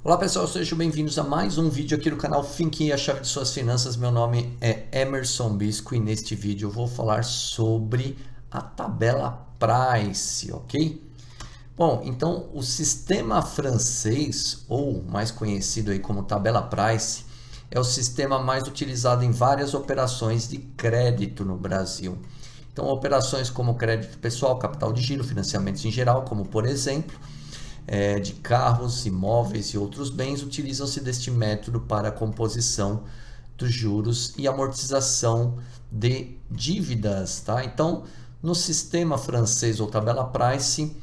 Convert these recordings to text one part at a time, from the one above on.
Olá pessoal, sejam bem-vindos a mais um vídeo aqui no canal Finquim, a chave de suas finanças. Meu nome é Emerson Bisco e neste vídeo eu vou falar sobre a tabela Price, ok? Bom, então o sistema francês, ou mais conhecido aí como tabela Price, é o sistema mais utilizado em várias operações de crédito no Brasil. Então operações como crédito pessoal, capital de giro, financiamentos em geral, como por exemplo, de carros, imóveis e outros bens, utilizam-se deste método para a composição dos juros e amortização de dívidas, tá? Então, no sistema francês ou tabela Price,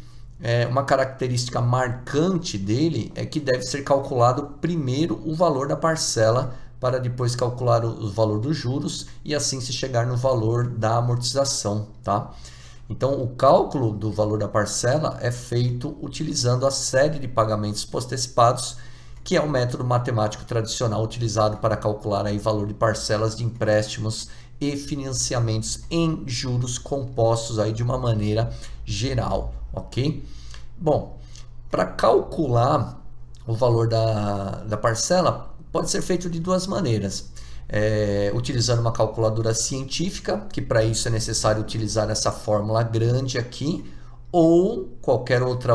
uma característica marcante dele é que deve ser calculado primeiro o valor da parcela para depois calcular o valor dos juros e assim se chegar no valor da amortização, tá? Então, o cálculo do valor da parcela é feito utilizando a série de pagamentos postecipados, que é o método matemático tradicional utilizado para calcular aí valor de parcelas de empréstimos e financiamentos em juros compostos aí de uma maneira geral, ok? Bom, para calcular o valor da parcela, pode ser feito de duas maneiras. Utilizando uma calculadora científica, que para isso é necessário utilizar essa fórmula grande aqui, ou qualquer outra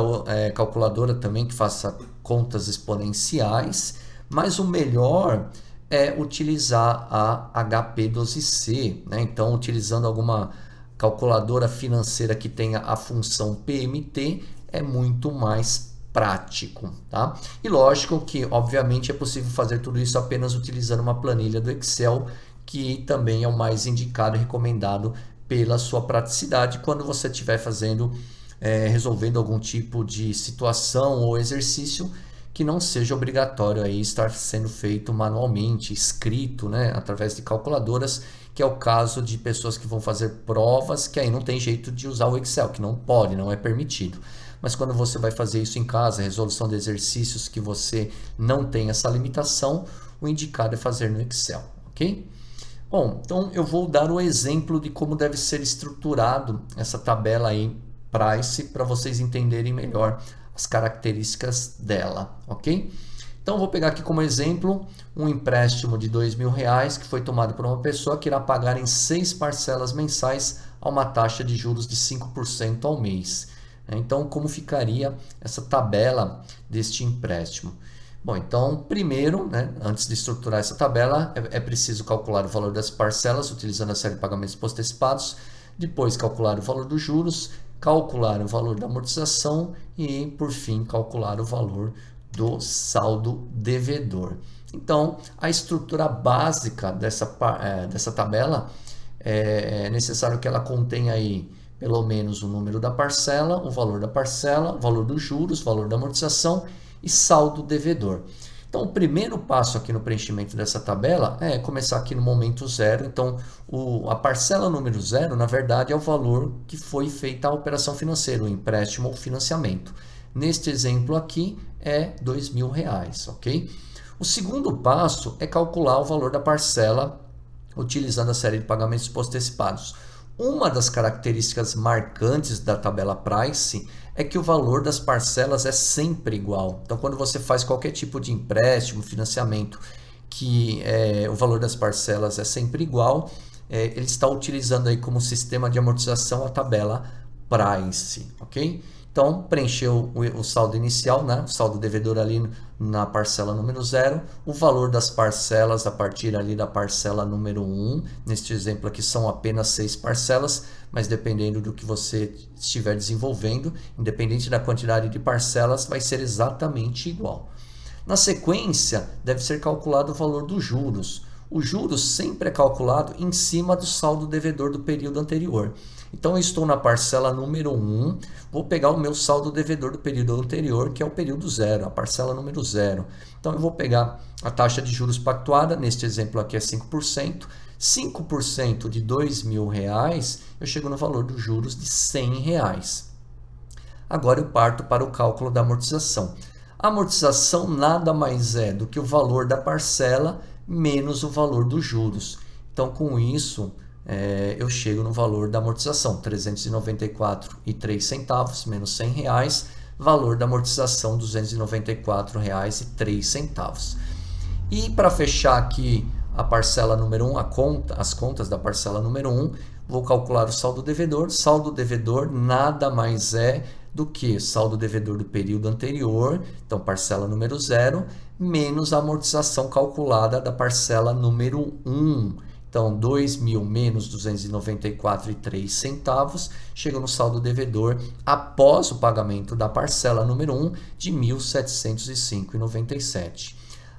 calculadora também que faça contas exponenciais, mas o melhor é utilizar a HP12C, né? Então, utilizando alguma calculadora financeira que tenha a função PMT, é muito mais prático, tá? E lógico que, obviamente, é possível fazer tudo isso apenas utilizando uma planilha do Excel, que também é o mais indicado e recomendado pela sua praticidade quando você estiver resolvendo algum tipo de situação ou exercício que não seja obrigatório aí estar sendo feito manualmente, escrito, né, através de calculadoras, que é o caso de pessoas que vão fazer provas, que aí não tem jeito de usar o Excel, que não pode, não é permitido. Mas quando você vai fazer isso em casa, resolução de exercícios que você não tem essa limitação, o indicado é fazer no Excel, ok? Bom, então eu vou dar o exemplo de como deve ser estruturado essa tabela aí, Price, para vocês entenderem melhor as características dela, ok? Então vou pegar aqui como exemplo um empréstimo de R$2.000 que foi tomado por uma pessoa que irá pagar em 6 parcelas mensais a uma taxa de juros de 5% ao mês. Então, como ficaria essa tabela deste empréstimo? Bom, então, primeiro, né, antes de estruturar essa tabela, é preciso calcular o valor das parcelas utilizando a série de pagamentos postecipados, depois calcular o valor dos juros, calcular o valor da amortização e, por fim, calcular o valor do saldo devedor. Então, a estrutura básica dessa tabela é necessário que ela contenha aí pelo menos o número da parcela, o valor da parcela, o valor dos juros, o valor da amortização e saldo devedor. Então, o primeiro passo aqui no preenchimento dessa tabela é começar aqui no momento zero. Então, a parcela número zero, na verdade, é o valor que foi feita a operação financeira, o empréstimo ou financiamento. Neste exemplo aqui é R$2.000, ok? O segundo passo é calcular o valor da parcela utilizando a série de pagamentos postecipados. Uma das características marcantes da tabela Price é que o valor das parcelas é sempre igual. Então, quando você faz qualquer tipo de empréstimo, financiamento, que o valor das parcelas é sempre igual, ele está utilizando aí como sistema de amortização a tabela Price, ok? Então, preencheu o saldo inicial, né? O saldo devedor ali na parcela número 0, o valor das parcelas a partir ali da parcela número 1, neste exemplo aqui são apenas 6 parcelas, mas dependendo do que você estiver desenvolvendo, independente da quantidade de parcelas, vai ser exatamente igual. Na sequência, deve ser calculado o valor dos juros. O juros sempre é calculado em cima do saldo devedor do período anterior. Então, eu estou na parcela número 1, vou pegar o meu saldo devedor do período anterior, que é o período 0, a parcela número 0. Então, eu vou pegar a taxa de juros pactuada, neste exemplo aqui é 5%. 5% de R$2.000, eu chego no valor dos juros de R$100. Agora, eu parto para o cálculo da amortização. A amortização nada mais é do que o valor da parcela menos o valor dos juros. Então, com isso, eu chego no valor da amortização, R$394,03 menos R$100, valor da amortização R$ 294,03. E para fechar aqui a parcela número 1, as contas da parcela número 1, vou calcular o saldo devedor. Saldo devedor nada mais é do que saldo devedor do período anterior, então parcela número 0, menos a amortização calculada da parcela número 1. Então, 2.000 menos 294,03 chega no saldo devedor após o pagamento da parcela número 1 de 1.705,97.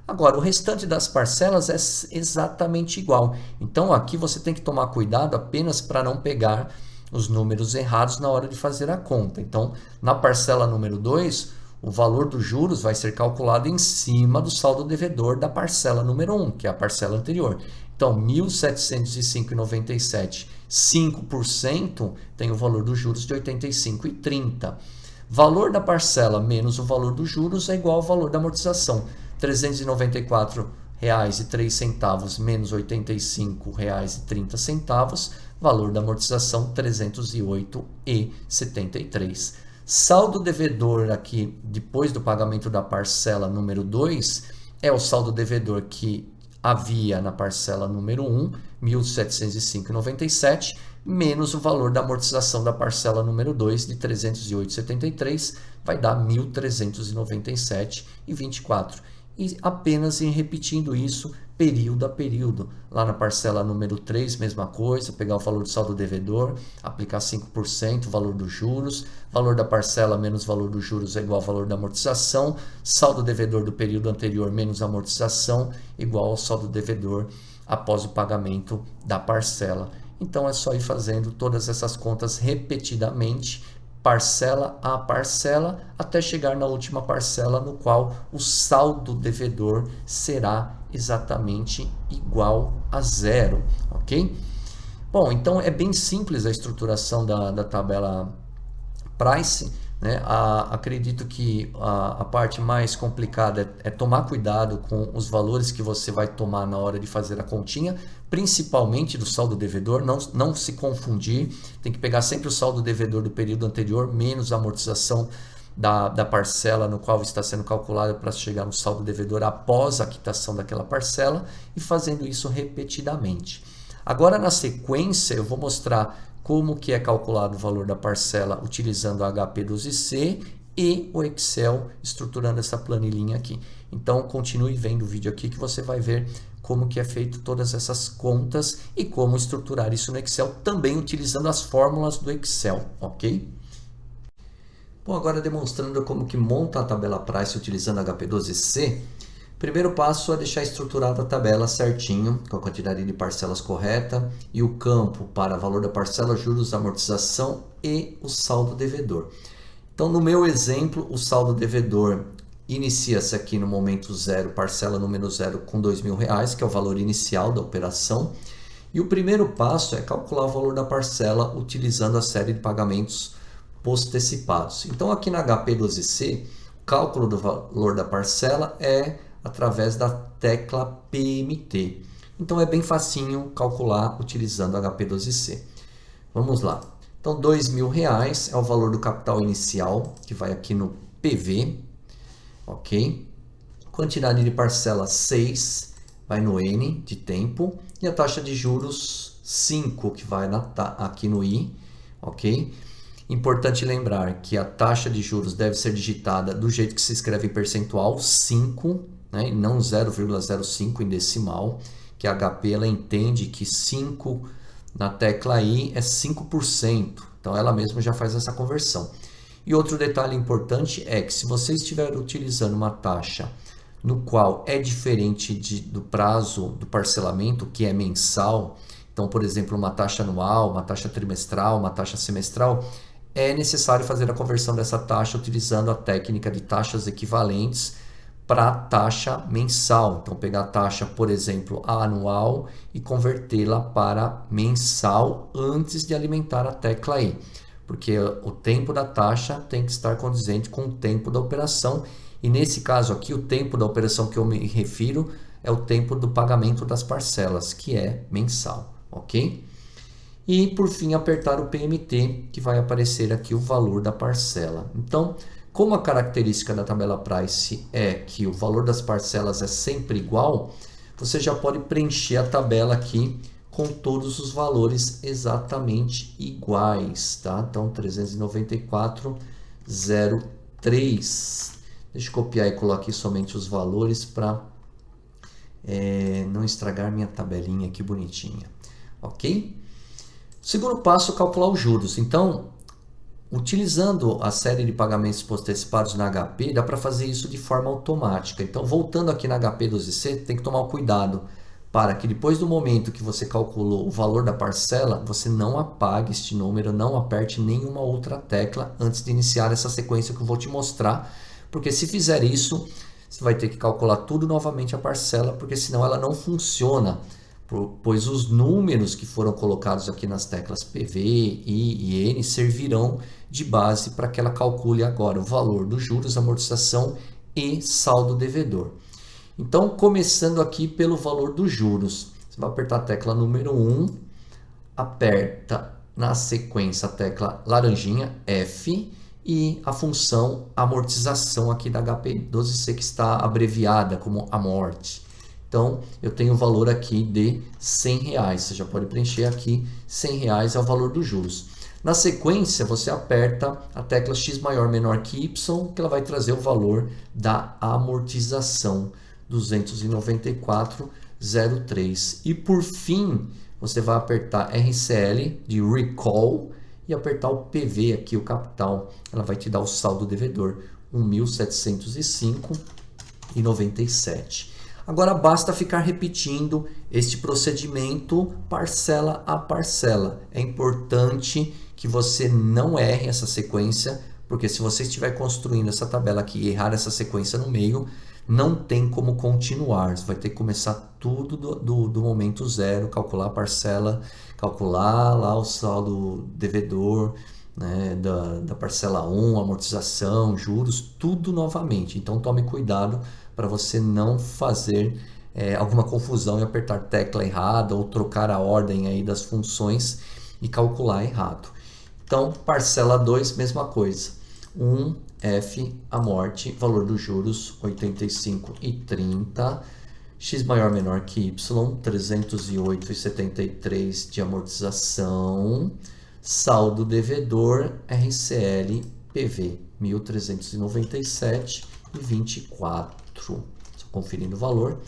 Agora, o restante das parcelas é exatamente igual. Então, aqui você tem que tomar cuidado apenas para não pegar os números errados na hora de fazer a conta. Então, na parcela número 2, o valor dos juros vai ser calculado em cima do saldo devedor da parcela número 1, que é a parcela anterior. Então, 1.705,97, 5% tem o valor dos juros de 85,30. Valor da parcela menos o valor dos juros é igual ao valor da amortização. R$ 394,03 menos R$ 85,30, valor da amortização R$ 308,73. Saldo devedor aqui, depois do pagamento da parcela número 2, é o saldo devedor que havia na parcela número 1, 1.705,97, menos o valor da amortização da parcela número 2, de 308,73, vai dar 1.397,24. E apenas em repetindo isso período a período. Lá na parcela número 3, mesma coisa, pegar o valor do saldo devedor, aplicar 5%, valor dos juros, valor da parcela menos valor dos juros é igual ao valor da amortização, saldo devedor do período anterior menos amortização igual ao saldo devedor após o pagamento da parcela. Então é só ir fazendo todas essas contas repetidamente, parcela a parcela, até chegar na última parcela, no qual o saldo devedor será exatamente igual a 0, ok? Bom, então é bem simples a estruturação da tabela Price, né? Acredito que a parte mais complicada é tomar cuidado com os valores que você vai tomar na hora de fazer a continha, principalmente do saldo devedor, não se confundir, tem que pegar sempre o saldo devedor do período anterior, menos a amortização da parcela no qual está sendo calculada para chegar no saldo devedor após a quitação daquela parcela, e fazendo isso repetidamente. Agora, na sequência, eu vou mostrar como que é calculado o valor da parcela utilizando a HP12C e o Excel, estruturando essa planilhinha aqui. Então, continue vendo o vídeo aqui que você vai ver como que é feito todas essas contas e como estruturar isso no Excel, também utilizando as fórmulas do Excel, ok? Bom, agora demonstrando como que monta a tabela Price utilizando a HP12C. Primeiro passo é deixar estruturada a tabela certinho, com a quantidade de parcelas correta e o campo para valor da parcela, juros, amortização e o saldo devedor. Então, no meu exemplo, o saldo devedor inicia-se aqui no momento 0, parcela número 0, com R$ 2.000, que é o valor inicial da operação. E o primeiro passo é calcular o valor da parcela utilizando a série de pagamentos postecipados. Então, aqui na HP12C, o cálculo do valor da parcela é através da tecla PMT. Então é bem facinho calcular utilizando HP12C. Vamos lá. Então R$ 2.000 é o valor do capital inicial, que vai aqui no PV, ok? Quantidade de parcela 6, vai no N de tempo, e a taxa de juros 5, que vai aqui no I, ok? Importante lembrar que a taxa de juros deve ser digitada do jeito que se escreve em percentual, 5, né, e não 0,05 em decimal, que a HP ela entende que 5 na tecla I é 5%, então ela mesma já faz essa conversão. E outro detalhe importante é que se você estiver utilizando uma taxa no qual é diferente do prazo do parcelamento, que é mensal, então, por exemplo, uma taxa anual, uma taxa trimestral, uma taxa semestral, é necessário fazer a conversão dessa taxa utilizando a técnica de taxas equivalentes para a taxa mensal. Então, pegar a taxa, por exemplo, anual e convertê-la para mensal antes de alimentar a tecla I, porque o tempo da taxa tem que estar condizente com o tempo da operação, e nesse caso aqui, o tempo da operação que eu me refiro é o tempo do pagamento das parcelas, que é mensal, ok? E, por fim, apertar o PMT, que vai aparecer aqui o valor da parcela. Então, Como a característica da tabela Price é que o valor das parcelas é sempre igual, você já pode preencher a tabela aqui com todos os valores exatamente iguais, tá? Então, 394,03. Deixa eu copiar e colocar aqui somente os valores para não estragar minha tabelinha aqui bonitinha, ok? Segundo passo, calcular os juros. Então, utilizando a série de pagamentos postecipados na HP, dá para fazer isso de forma automática. Então, voltando aqui na HP 12C, tem que tomar cuidado para que depois do momento que você calculou o valor da parcela, você não apague este número, não aperte nenhuma outra tecla antes de iniciar essa sequência que eu vou te mostrar, porque se fizer isso, você vai ter que calcular tudo novamente a parcela, porque senão ela não funciona, pois os números que foram colocados aqui nas teclas PV, I e N servirão de base para que ela calcule agora o valor dos juros, amortização e saldo devedor. Então, começando aqui pelo valor dos juros, você vai apertar a tecla número 1, aperta na sequência a tecla laranjinha F e a função amortização aqui da HP 12C que está abreviada como amort. Então, eu tenho o valor aqui de R$100. Você já pode preencher aqui, R$100 é o valor dos juros. Na sequência, você aperta a tecla X maior menor que Y, que ela vai trazer o valor da amortização, 294,03. E por fim, você vai apertar RCL de Recall e apertar o PV aqui, o capital. Ela vai te dar o saldo devedor, 1.705,97. Agora basta ficar repetindo este procedimento parcela a parcela. É importante que você não erre essa sequência, porque se você estiver construindo essa tabela aqui e errar essa sequência no meio, não tem como continuar. Você vai ter que começar tudo do momento zero, calcular a parcela, calcular lá o saldo devedor, né, da parcela 1, amortização, juros, tudo novamente. Então tome cuidado para você não fazer alguma confusão e apertar tecla errada ou trocar a ordem aí das funções e calcular errado. Então, parcela 2, mesma coisa. 1, F, amorte, valor dos juros, 85,30. X maior menor que Y, 308,73 de amortização. Saldo devedor, RCL, PV, 1.397,24. Só conferindo o valor.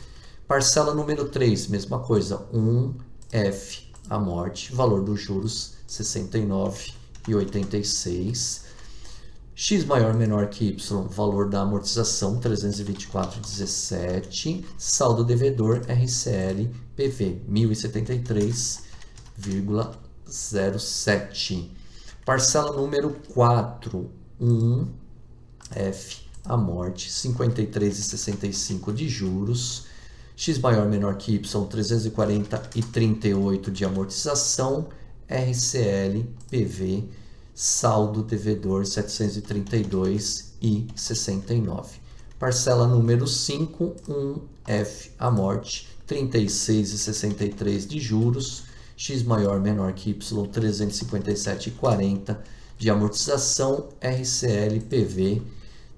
Parcela número 3, mesma coisa. 1, F, amorte, valor dos juros, 69,86. X maior menor que Y, valor da amortização, 324,17. Saldo devedor, RCL, PV, 1.073,07. Parcela número 4, 1, F, amorte, 53,65 de juros. X maior menor que Y, 340,38 de amortização. RCL, PV, saldo devedor 732,69. Parcela número 5, 1F amorte, 36,63 de juros. X maior menor que Y, 357,40 de amortização. RCL, PV,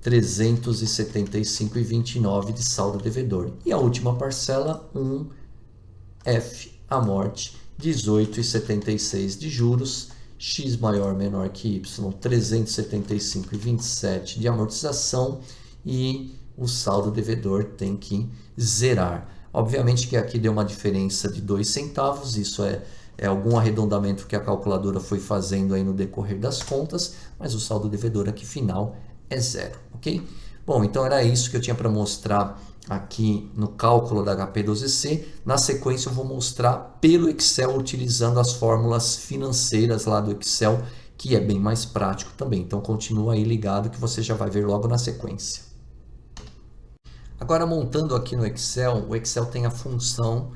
375,29 de saldo devedor. E a última parcela, 1F amorte, 18,76 de juros. X maior menor que Y, 375,27 de amortização e o saldo devedor tem que zerar. Obviamente que aqui deu uma diferença de 2 centavos, isso é algum arredondamento que a calculadora foi fazendo aí no decorrer das contas, mas o saldo devedor aqui final é zero, ok? Bom, então era isso que eu tinha para mostrar aqui no cálculo da HP 12C. Na sequência eu vou mostrar pelo Excel utilizando as fórmulas financeiras lá do Excel, que é bem mais prático também. Então continua aí ligado que você já vai ver logo na sequência. Agora montando aqui no Excel, o Excel tem a função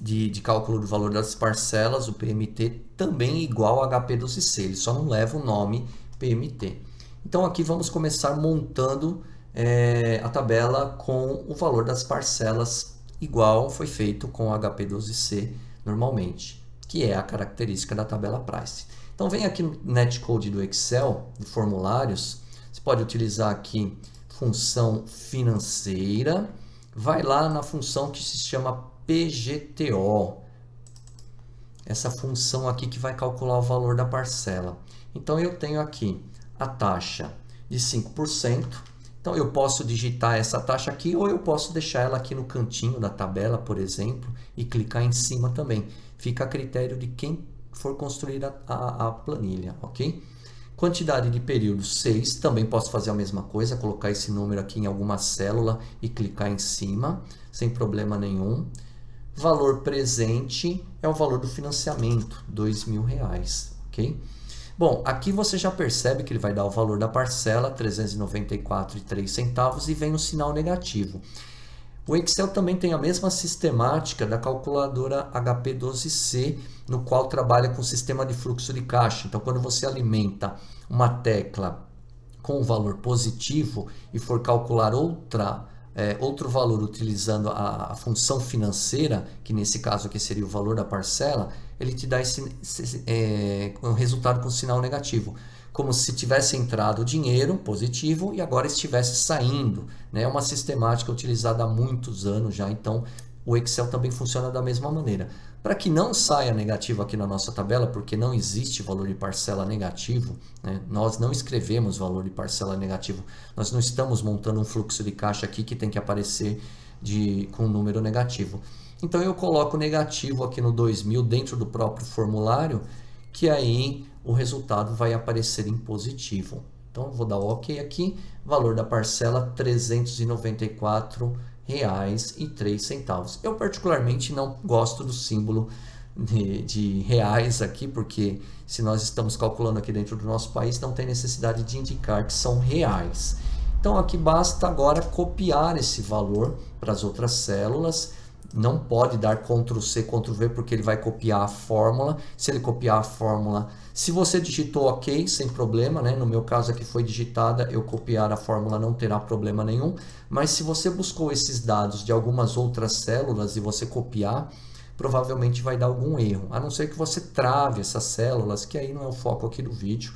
de cálculo do valor das parcelas, o PMT, também igual ao HP 12C, ele só não leva o nome PMT. Então aqui vamos começar montando a tabela com o valor das parcelas igual foi feito com o HP 12C normalmente, que é a característica da tabela Price. Então vem aqui no Netcode do Excel, de formulários, Você pode utilizar aqui função financeira, vai lá na função que se chama PGTO, essa função aqui que vai calcular o valor da parcela. Então eu tenho aqui a taxa de 5%, então eu posso digitar essa taxa aqui ou eu posso deixar ela aqui no cantinho da tabela, por exemplo, e clicar em cima também. Fica a critério de quem for construir a planilha, ok? Quantidade de períodos 6, também posso fazer a mesma coisa, colocar esse número aqui em alguma célula e clicar em cima, sem problema nenhum. Valor presente é o valor do financiamento, R$2.000, ok? Bom, aqui você já percebe que ele vai dar o valor da parcela, R$ 394,03, e vem um sinal negativo. O Excel também tem a mesma sistemática da calculadora HP12C, no qual trabalha com o sistema de fluxo de caixa. Então, quando você alimenta uma tecla com um valor positivo e for calcular outro valor utilizando a função financeira, que nesse caso aqui seria o valor da parcela, ele te dá um resultado com sinal negativo, como se tivesse entrado dinheiro positivo e agora estivesse saindo, né? É uma sistemática utilizada há muitos anos já, então o Excel também funciona da mesma maneira. Para que não saia negativo aqui na nossa tabela, porque não existe valor de parcela negativo, né? Nós não escrevemos valor de parcela negativo, nós não estamos montando um fluxo de caixa aqui que tem que aparecer com um número negativo. Então eu coloco negativo aqui no 2.000 dentro do próprio formulário, que aí o resultado vai aparecer em positivo. Então eu vou dar OK aqui, valor da parcela R$ 394,03. Eu particularmente não gosto do símbolo de reais aqui, porque se nós estamos calculando aqui dentro do nosso país, não tem necessidade de indicar que são reais. Então aqui basta agora copiar esse valor para as outras células. Não pode dar Ctrl+C, Ctrl+V, porque ele vai copiar a fórmula. Se ele copiar a fórmula, se você digitou OK, sem problema, né? No meu caso aqui foi digitada, eu copiar a fórmula não terá problema nenhum. Mas se você buscou esses dados de algumas outras células e você copiar, provavelmente vai dar algum erro. A não ser que você trave essas células, que aí não é o foco aqui do vídeo.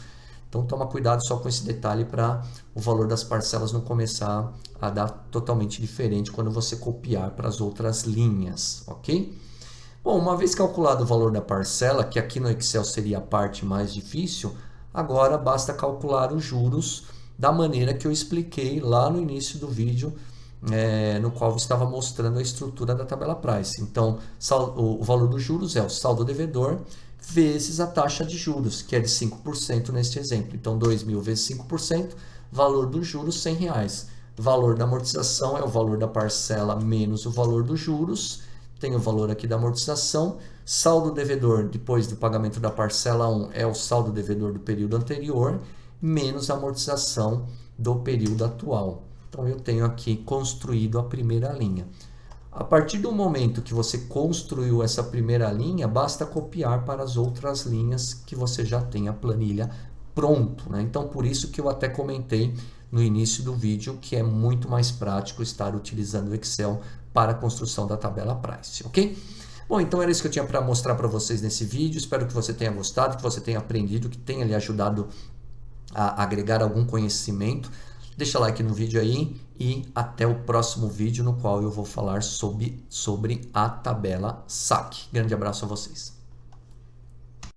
Então toma cuidado só com esse detalhe para o valor das parcelas não começar a dar totalmente diferente quando você copiar para as outras linhas, ok? Bom, uma vez calculado o valor da parcela, que aqui no Excel seria a parte mais difícil, agora basta calcular os juros da maneira que eu expliquei lá no início do vídeo, no qual eu estava mostrando a estrutura da tabela Price. Então, o valor dos juros é o saldo devedor vezes a taxa de juros, que é de 5% neste exemplo. Então, 2.000 vezes 5%, valor dos juros, R$ 100. Valor da amortização é o valor da parcela menos o valor dos juros. Tem o valor aqui da amortização. Saldo devedor, depois do pagamento da parcela 1, é o saldo devedor do período anterior, menos a amortização do período atual. Então, eu tenho aqui construído a primeira linha. A partir do momento que você construiu essa primeira linha, basta copiar para as outras linhas que você já tem a planilha pronto, né? Então, por isso que eu até comentei no início do vídeo que é muito mais prático estar utilizando o Excel para a construção da tabela Price, ok? Bom, então era isso que eu tinha para mostrar para vocês nesse vídeo. Espero que você tenha gostado, que você tenha aprendido, que tenha lhe ajudado a agregar algum conhecimento. Deixa like no vídeo aí e até o próximo vídeo no qual eu vou falar sobre a tabela SAC. Grande abraço a vocês.